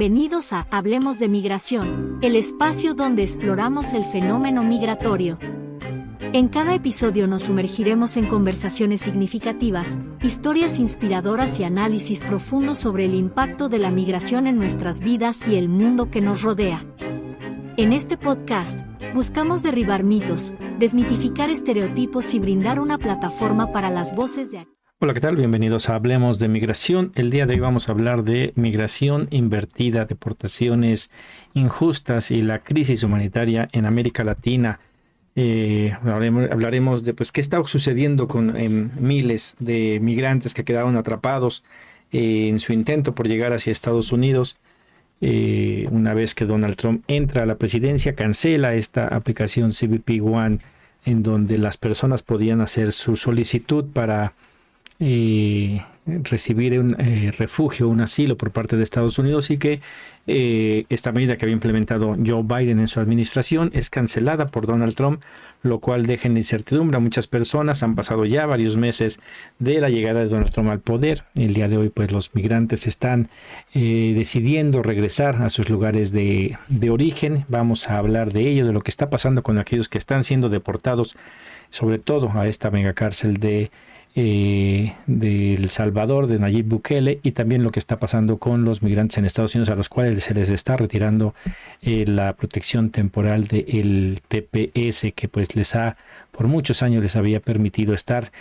Bienvenidos a Hablemos de Migración, el espacio donde exploramos el fenómeno migratorio. En cada episodio nos sumergiremos en conversaciones significativas, historias inspiradoras y análisis profundos sobre el impacto de la migración en nuestras vidas y el mundo que nos rodea. En este podcast, buscamos derribar mitos, desmitificar estereotipos y brindar una plataforma para las voces de... Hola, ¿qué tal? Bienvenidos a Hablemos de Migración. El día de hoy vamos a hablar de migración invertida, deportaciones injustas y la crisis humanitaria en América Latina. Hablaremos de qué está sucediendo con miles de migrantes que quedaron atrapados en su intento por llegar hacia Estados Unidos. Una vez que Donald Trump entra a la presidencia, cancela esta aplicación CBP One en donde las personas podían hacer su solicitud para recibir un refugio, un asilo por parte de Estados Unidos, y que esta medida que había implementado Joe Biden en su administración es cancelada por Donald Trump, lo cual deja en incertidumbre a muchas personas. Han pasado ya varios meses de la llegada de Donald Trump al poder. El día de hoy pues los migrantes están decidiendo regresar a sus lugares de origen. Vamos a hablar de ello, de lo que está pasando con aquellos que están siendo deportados, sobre todo a esta megacárcel de El Salvador, de Nayib Bukele, y también lo que está pasando con los migrantes en Estados Unidos, a los cuales se les está retirando la protección temporal del TPS, que pues por muchos años les había permitido estar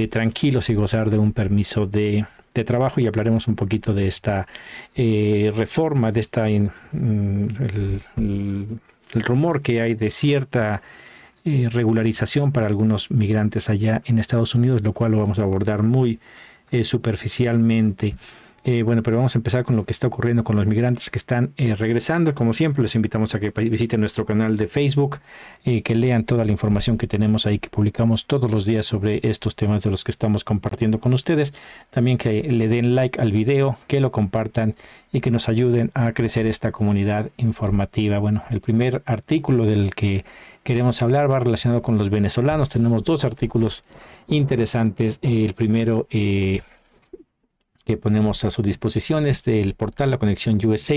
tranquilos y gozar de un permiso de trabajo. Y hablaremos un poquito de esta reforma, de el rumor que hay de cierta regularización para algunos migrantes allá en Estados Unidos, lo cual lo vamos a abordar muy superficialmente. Pero vamos a empezar con lo que está ocurriendo con los migrantes que están regresando. Como siempre, les invitamos a que visiten nuestro canal de Facebook, que lean toda la información que tenemos ahí, que publicamos todos los días sobre estos temas de los que estamos compartiendo con ustedes. También que le den like al video, que lo compartan y que nos ayuden a crecer esta comunidad informativa. Bueno, el primer artículo del que queremos hablar va relacionado con los venezolanos. Tenemos dos artículos interesantes. El primero que ponemos a su disposición es del portal La Conexión USA,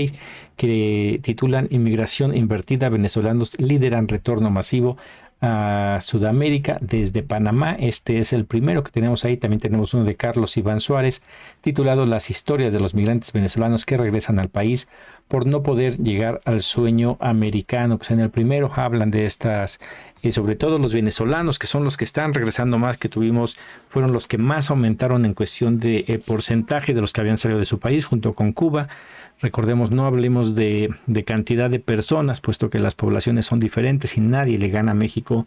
que titulan Inmigración invertida, venezolanos lideran retorno masivo a Sudamérica desde Panamá. Este es el primero que tenemos ahí. También tenemos uno de Carlos Iván Suárez, titulado Las historias de los migrantes venezolanos que regresan al país por no poder llegar al sueño americano. Pues en el primero hablan de estas, sobre todo los venezolanos, que son los que están regresando más, que fueron los que más aumentaron en cuestión de porcentaje de los que habían salido de su país, junto con Cuba. Recordemos, no hablemos de cantidad de personas, puesto que las poblaciones son diferentes y nadie le gana a México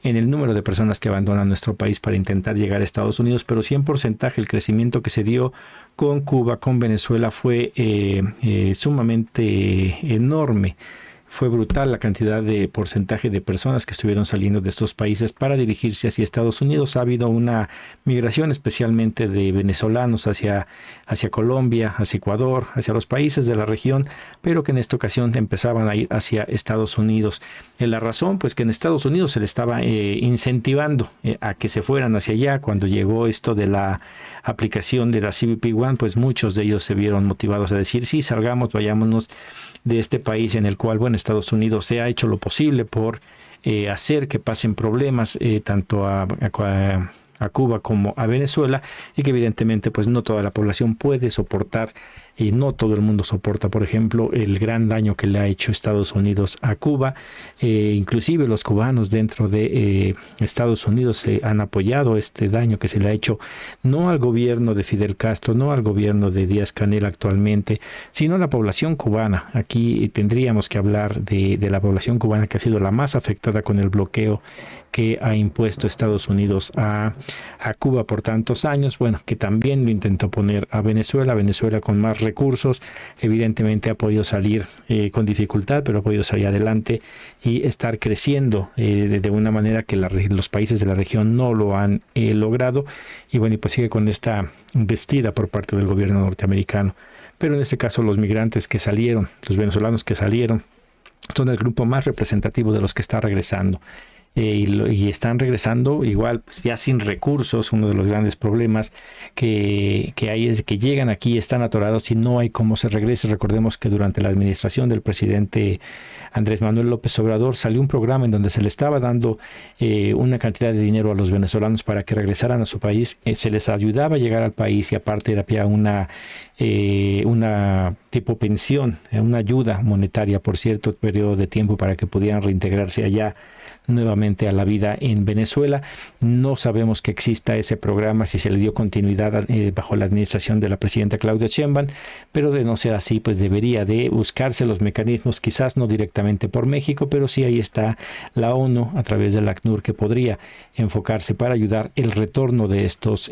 en el número de personas que abandonan nuestro país para intentar llegar a Estados Unidos, pero sí en porcentaje el crecimiento que se dio con Cuba, con Venezuela, fue sumamente enorme. Fue brutal la cantidad de porcentaje de personas que estuvieron saliendo de estos países para dirigirse hacia Estados Unidos. Ha habido una migración especialmente de venezolanos hacia Colombia, hacia Ecuador, hacia los países de la región, pero que en esta ocasión empezaban a ir hacia Estados Unidos. La razón, pues que en Estados Unidos se le estaba incentivando a que se fueran hacia allá. Cuando llegó esto de la aplicación de la CBP One, pues muchos de ellos se vieron motivados a decir, sí, salgamos, vayámonos de este país en el cual, Estados Unidos se ha hecho lo posible por hacer que pasen problemas tanto a Cuba como a Venezuela, y que evidentemente pues no toda la población puede soportar, y no todo el mundo soporta, por ejemplo, el gran daño que le ha hecho Estados Unidos a Cuba. Inclusive los cubanos dentro de Estados Unidos han apoyado este daño que se le ha hecho, no al gobierno de Fidel Castro, no al gobierno de Díaz-Canel actualmente, sino a la población cubana. Aquí tendríamos que hablar de la población cubana, que ha sido la más afectada con el bloqueo que ha impuesto Estados Unidos a Cuba por tantos años. Que también lo intentó poner a Venezuela con más recursos. Evidentemente ha podido salir con dificultad, pero ha podido salir adelante y estar creciendo de una manera que los países de la región no lo han logrado. Y pues sigue con esta embestida por parte del gobierno norteamericano. Pero en este caso los migrantes que salieron, los venezolanos que salieron, son el grupo más representativo de los que está regresando. y están regresando igual pues ya sin recursos. Uno de los grandes problemas que hay es que llegan aquí, están atorados y no hay cómo se regrese. Recordemos que durante la administración del presidente Andrés Manuel López Obrador salió un programa en donde se le estaba dando una cantidad de dinero a los venezolanos para que regresaran a su país. Se les ayudaba a llegar al país y aparte era una tipo pensión, una ayuda monetaria por cierto periodo de tiempo para que pudieran reintegrarse allá nuevamente a la vida en Venezuela. No sabemos que exista ese programa, si se le dio continuidad bajo la administración de la presidenta Claudia Sheinbaum, pero de no ser así, pues debería de buscarse los mecanismos, quizás no directamente por México, pero sí ahí está la ONU a través del ACNUR que podría enfocarse para ayudar el retorno de estos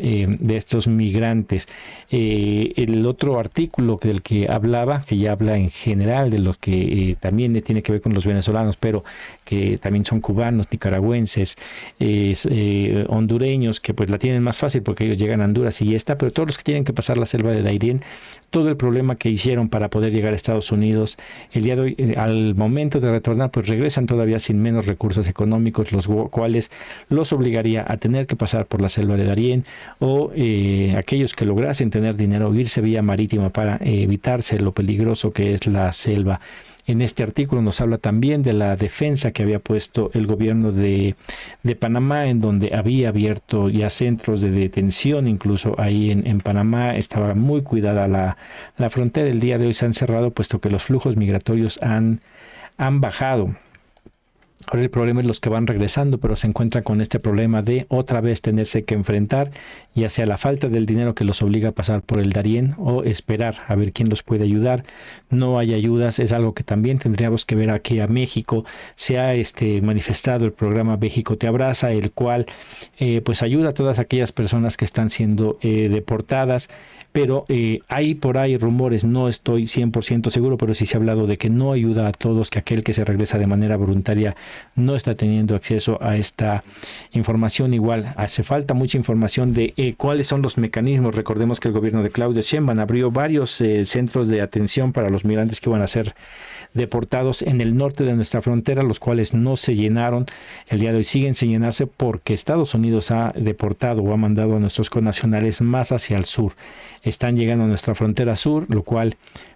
migrantes. El otro artículo del que hablaba, que ya habla en general de los que también tiene que ver con los venezolanos, pero que también son cubanos, nicaragüenses, hondureños, que pues la tienen más fácil porque ellos llegan a Honduras y ya está, pero todos los que tienen que pasar la selva de Darién, todo el problema que hicieron para poder llegar a Estados Unidos, el día de hoy, al momento de retornar, pues regresan todavía sin menos recursos económicos, los cuales los obligaría a tener que pasar por la selva de Darién, o aquellos que lograsen tener dinero, irse vía marítima para evitarse lo peligroso que es la selva. En este artículo nos habla también de la defensa que había puesto el gobierno de Panamá, en donde había abierto ya centros de detención, incluso ahí en Panamá estaba muy cuidada la frontera. El día de hoy se han cerrado puesto que los flujos migratorios han bajado. Ahora el problema es los que van regresando, pero se encuentran con este problema de otra vez tenerse que enfrentar, ya sea la falta del dinero que los obliga a pasar por el Darién o esperar a ver quién los puede ayudar. No hay ayudas, es algo que también tendríamos que ver aquí a México. Se ha manifestado el programa México Te Abraza, el cual pues ayuda a todas aquellas personas que están siendo deportadas. Pero hay por ahí rumores, no estoy 100% seguro, pero sí se ha hablado de que no ayuda a todos, que aquel que se regresa de manera voluntaria no está teniendo acceso a esta información. Igual hace falta mucha información de cuáles son los mecanismos. Recordemos que el gobierno de Claudia Sheinbaum abrió varios centros de atención para los migrantes que van a ser deportados en el norte de nuestra frontera, los cuales no se llenaron. El día de hoy siguen sin llenarse porque Estados Unidos ha deportado o ha mandado a nuestros connacionales más hacia el sur. Están llegando a nuestra frontera sur, lo cual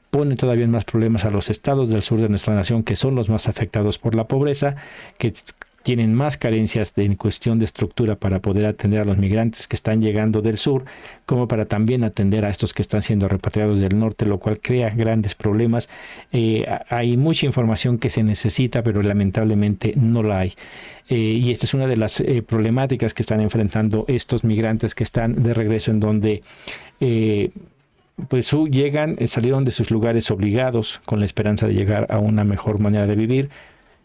pone todavía más problemas a los estados del sur de nuestra nación, que son los más afectados por la pobreza, que tienen más carencias en cuestión de estructura para poder atender a los migrantes que están llegando del sur, como para también atender a estos que están siendo repatriados del norte, lo cual crea grandes problemas. Hay mucha información que se necesita, pero lamentablemente no la hay. Y esta es una de las problemáticas que están enfrentando estos migrantes que están de regreso, en donde pues llegan, salieron de sus lugares obligados con la esperanza de llegar a una mejor manera de vivir.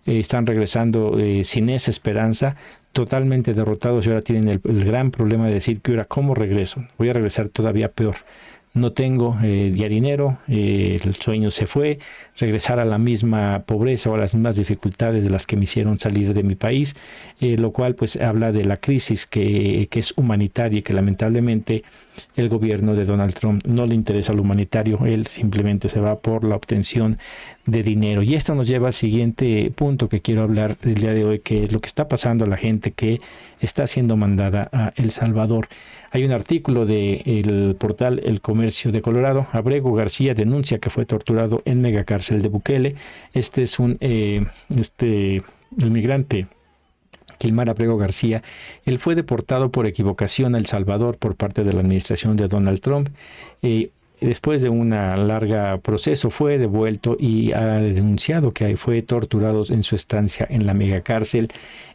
Están regresando sin esa esperanza, totalmente derrotados, y ahora tienen el gran problema de decir que ahora cómo regreso, voy a regresar todavía peor. No tengo ya dinero, el sueño se fue, regresar a la misma pobreza o a las mismas dificultades de las que me hicieron salir de mi país, lo cual pues habla de la crisis que es humanitaria y que lamentablemente el gobierno de Donald Trump no le interesa lo humanitario, él simplemente se va por la obtención de dinero. Y esto nos lleva al siguiente punto que quiero hablar el día de hoy, que es lo que está pasando a la gente que está siendo mandada a El Salvador. Hay un artículo del portal El Comercio de Colorado. Abrego García denuncia que fue torturado en megacárcel de Bukele. Este es el migrante Quilmar Abrego García. Él fue deportado por equivocación a El Salvador por parte de la administración de Donald Trump. Después de un largo proceso fue devuelto y ha denunciado que fue torturado en su estancia en la megacárcel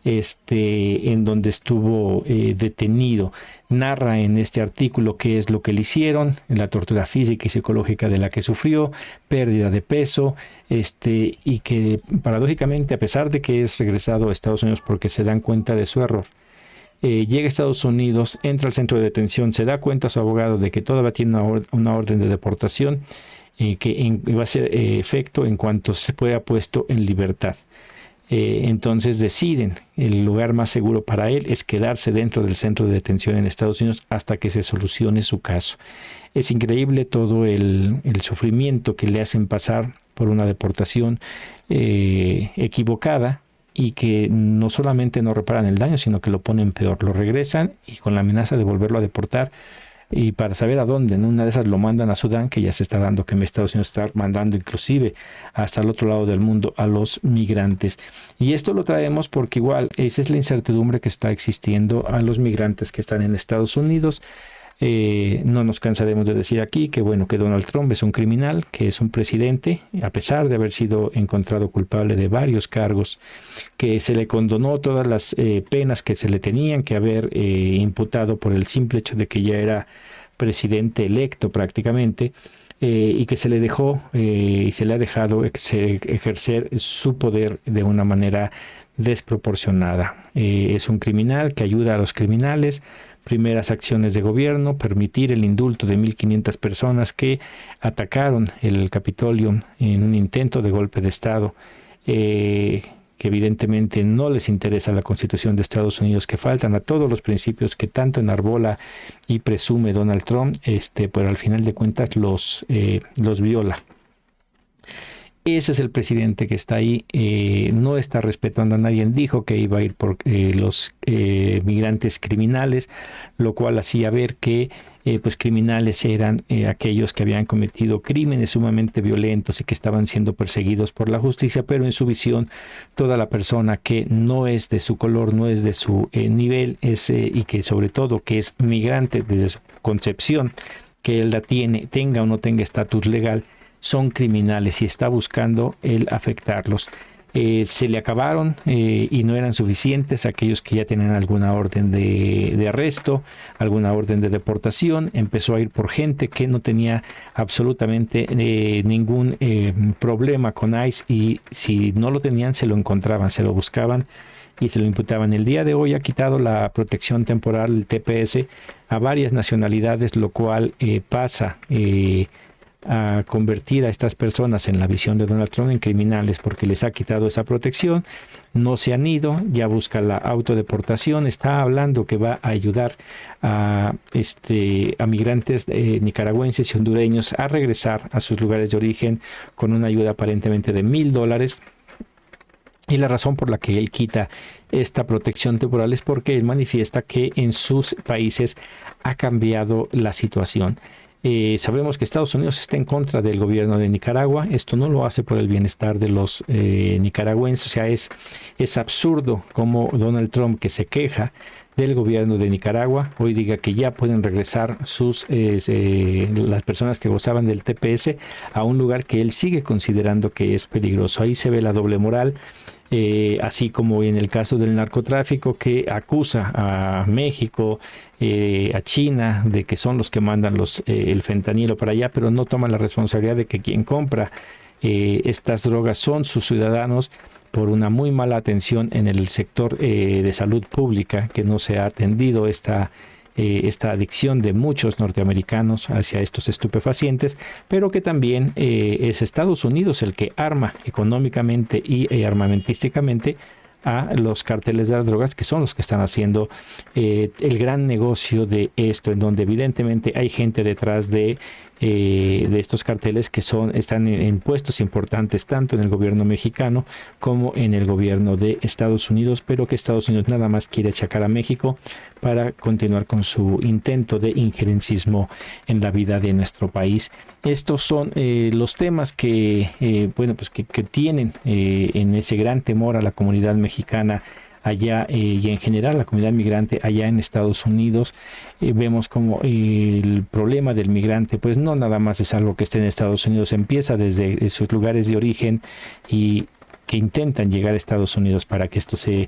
en donde estuvo detenido. Narra en este artículo qué es lo que le hicieron, la tortura física y psicológica de la que sufrió, pérdida de peso, y que paradójicamente, a pesar de que es regresado a Estados Unidos porque se dan cuenta de su error, llega a Estados Unidos, entra al centro de detención, se da cuenta a su abogado de que todavía tiene una orden de deportación que va a ser efecto en cuanto se pueda puesto en libertad. Entonces deciden, el lugar más seguro para él es quedarse dentro del centro de detención en Estados Unidos hasta que se solucione su caso. Es increíble todo el sufrimiento que le hacen pasar por una deportación equivocada, y que no solamente no reparan el daño, sino que lo ponen peor. Lo regresan y con la amenaza de volverlo a deportar, y para saber a dónde, ¿no? Una de esas lo mandan a Sudán, que ya se está dando, que Estados Unidos está mandando inclusive hasta el otro lado del mundo a los migrantes. Y esto lo traemos porque igual esa es la incertidumbre que está existiendo a los migrantes que están en Estados Unidos. No nos cansaremos de decir aquí que bueno, que Donald Trump es un criminal, que es un presidente, a pesar de haber sido encontrado culpable de varios cargos, que se le condonó todas las penas que se le tenían que haber imputado por el simple hecho de que ya era presidente electo prácticamente, y que se le dejó y se le ha dejado ejercer su poder de una manera desproporcionada. Es un criminal que ayuda a los criminales. Primeras acciones de gobierno, permitir el indulto de 1.500 personas que atacaron el Capitolio en un intento de golpe de Estado, que evidentemente no les interesa la Constitución de Estados Unidos, que faltan a todos los principios que tanto enarbola y presume Donald Trump, pero al final de cuentas los viola. Ese es el presidente que está ahí, no está respetando a nadie. Dijo que iba a ir por los migrantes criminales, lo cual hacía ver que pues criminales eran aquellos que habían cometido crímenes sumamente violentos y que estaban siendo perseguidos por la justicia, pero en su visión toda la persona que no es de su color, no es de su nivel, y que sobre todo que es migrante desde su concepción, que él la tenga o no tenga estatus legal, son criminales y está buscando el afectarlos. Se le acabaron y no eran suficientes aquellos que ya tenían alguna orden de arresto, alguna orden de deportación. Empezó a ir por gente que no tenía absolutamente ningún problema con ICE, y si no lo tenían se lo encontraban, se lo buscaban y se lo imputaban. El día de hoy ha quitado la protección temporal, el TPS, a varias nacionalidades, lo cual pasa a convertir a estas personas, en la visión de Donald Trump, en criminales, porque les ha quitado esa protección. No se han ido, ya busca la autodeportación. Está hablando que va a ayudar a migrantes nicaragüenses y hondureños a regresar a sus lugares de origen con una ayuda aparentemente de $1,000. Y la razón por la que él quita esta protección temporal es porque él manifiesta que en sus países ha cambiado la situación. Sabemos que Estados Unidos está en contra del gobierno de Nicaragua. Esto no lo hace por el bienestar de los nicaragüenses. O sea, es absurdo como Donald Trump, que se queja del gobierno de Nicaragua, hoy diga que ya pueden regresar las personas que gozaban del TPS a un lugar que él sigue considerando que es peligroso. Ahí se ve la doble moral. Así como en el caso del narcotráfico, que acusa a México, a China, de que son los que mandan el fentanilo para allá, pero no toma la responsabilidad de que quien compra estas drogas son sus ciudadanos, por una muy mala atención en el sector de salud pública, que no se ha atendido esta adicción de muchos norteamericanos hacia estos estupefacientes, pero que también es Estados Unidos el que arma económicamente y armamentísticamente a los cárteles de las drogas, que son los que están haciendo el gran negocio de esto, en donde evidentemente hay gente detrás de estos carteles que están en puestos importantes tanto en el gobierno mexicano como en el gobierno de Estados Unidos, pero que Estados Unidos nada más quiere achacar a México para continuar con su intento de injerencismo en la vida de nuestro país. Estos son los temas que tienen en ese gran temor a la comunidad mexicana allá y en general la comunidad migrante allá en Estados Unidos. Vemos como el problema del migrante pues no nada más es algo que esté en Estados Unidos, empieza desde sus lugares de origen y que intentan llegar a Estados Unidos para que esto se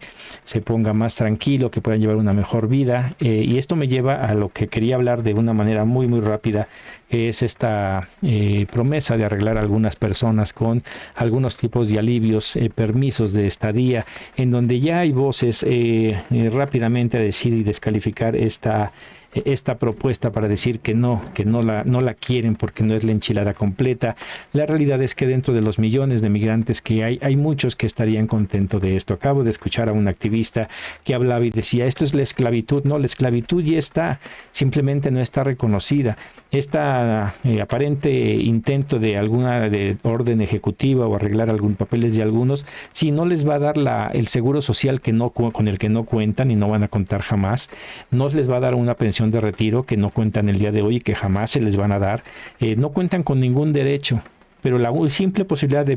ponga más tranquilo, que puedan llevar una mejor vida. Y esto me lleva a lo que quería hablar de una manera muy muy rápida, que es esta promesa de arreglar a algunas personas con algunos tipos de alivios, permisos de estadía, en donde ya hay voces rápidamente a decir y descalificar esta propuesta para decir que no la quieren porque no es la enchilada completa. La realidad es que dentro de los millones de migrantes que hay muchos que estarían contentos de esto. Acabo de escuchar a un activista que hablaba y decía, esto es la esclavitud. No, la esclavitud ya está, simplemente no está reconocida. esta aparente intento de alguna de orden ejecutiva o arreglar algún papeles de algunos, si no les va a dar el seguro social con el que no cuentan y no van a contar jamás, no les va a dar una pensión de retiro que no cuentan el día de hoy y que jamás se les van a dar, no cuentan con ningún derecho. Pero la simple posibilidad de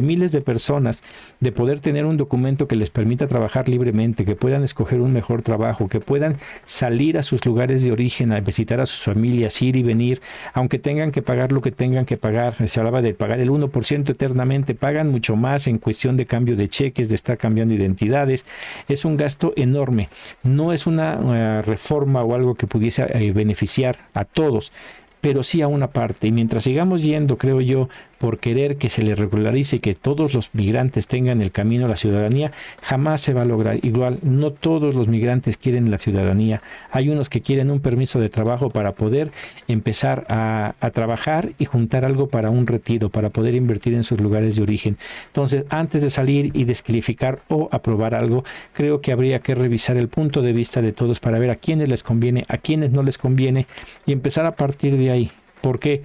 miles de personas de poder tener un documento que les permita trabajar libremente, que puedan escoger un mejor trabajo, que puedan salir a sus lugares de origen, a visitar a sus familias, ir y venir, aunque tengan que pagar lo que tengan que pagar. Se hablaba de pagar el 1% eternamente, pagan mucho más en cuestión de cambio de cheques, de estar cambiando identidades. Es un gasto enorme. No es una reforma o algo que pudiese beneficiar a todos, pero sí a una parte. Y mientras sigamos yendo, creo yo, por querer que se les regularice y que todos los migrantes tengan el camino a la ciudadanía, jamás se va a lograr. Igual, no todos los migrantes quieren la ciudadanía. Hay unos que quieren un permiso de trabajo para poder empezar a trabajar y juntar algo para un retiro, para poder invertir en sus lugares de origen. Entonces, antes de salir y descalificar o aprobar algo, creo que habría que revisar el punto de vista de todos para ver a quiénes les conviene, a quiénes no les conviene y empezar a partir de ahí. ¿Por qué?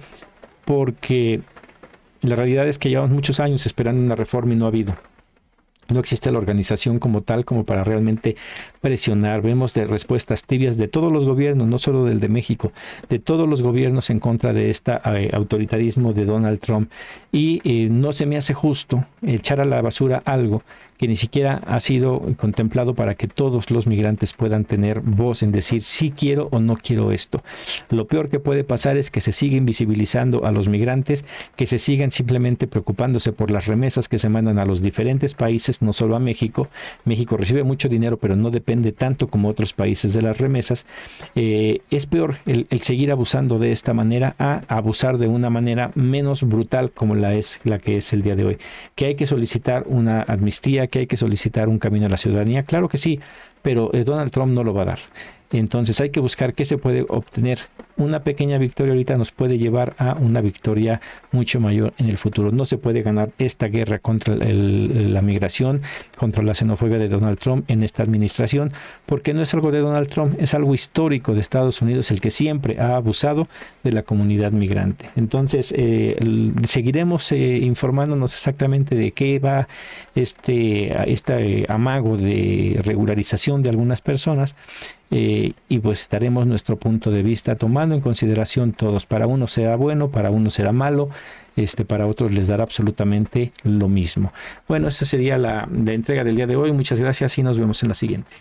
Porque la realidad es que llevamos muchos años esperando una reforma y no ha habido. No existe la organización como tal, como para realmente presionar. Vemos de respuestas tibias de todos los gobiernos, no solo del de México, de todos los gobiernos en contra de este autoritarismo de Donald Trump. Y no se me hace justo echar a la basura algo que ni siquiera ha sido contemplado para que todos los migrantes puedan tener voz en decir sí quiero o no quiero esto. Lo peor que puede pasar es que se siga invisibilizando a los migrantes, que se sigan simplemente preocupándose por las remesas que se mandan a los diferentes países, no solo a México. México recibe mucho dinero, pero no depende tanto como otros países de las remesas. Es peor el seguir abusando de esta manera a abusar de una manera menos brutal como la que es el día de hoy. Que hay que solicitar una amnistía, que hay que solicitar un camino a la ciudadanía, claro que sí, pero Donald Trump no lo va a dar. Entonces hay que buscar qué se puede obtener. Una pequeña victoria ahorita nos puede llevar a una victoria mucho mayor en el futuro. No se puede ganar esta guerra contra la migración, contra la xenofobia de Donald Trump en esta administración, porque no es algo de Donald Trump, es algo histórico de Estados Unidos, el que siempre ha abusado de la comunidad migrante. Entonces seguiremos informándonos exactamente de qué va este amago de regularización de algunas personas. Y pues daremos nuestro punto de vista tomando en consideración todos. Para unos será bueno, para unos será malo, para otros les dará absolutamente lo mismo. Bueno, esa sería la entrega del día de hoy. Muchas gracias y nos vemos en la siguiente.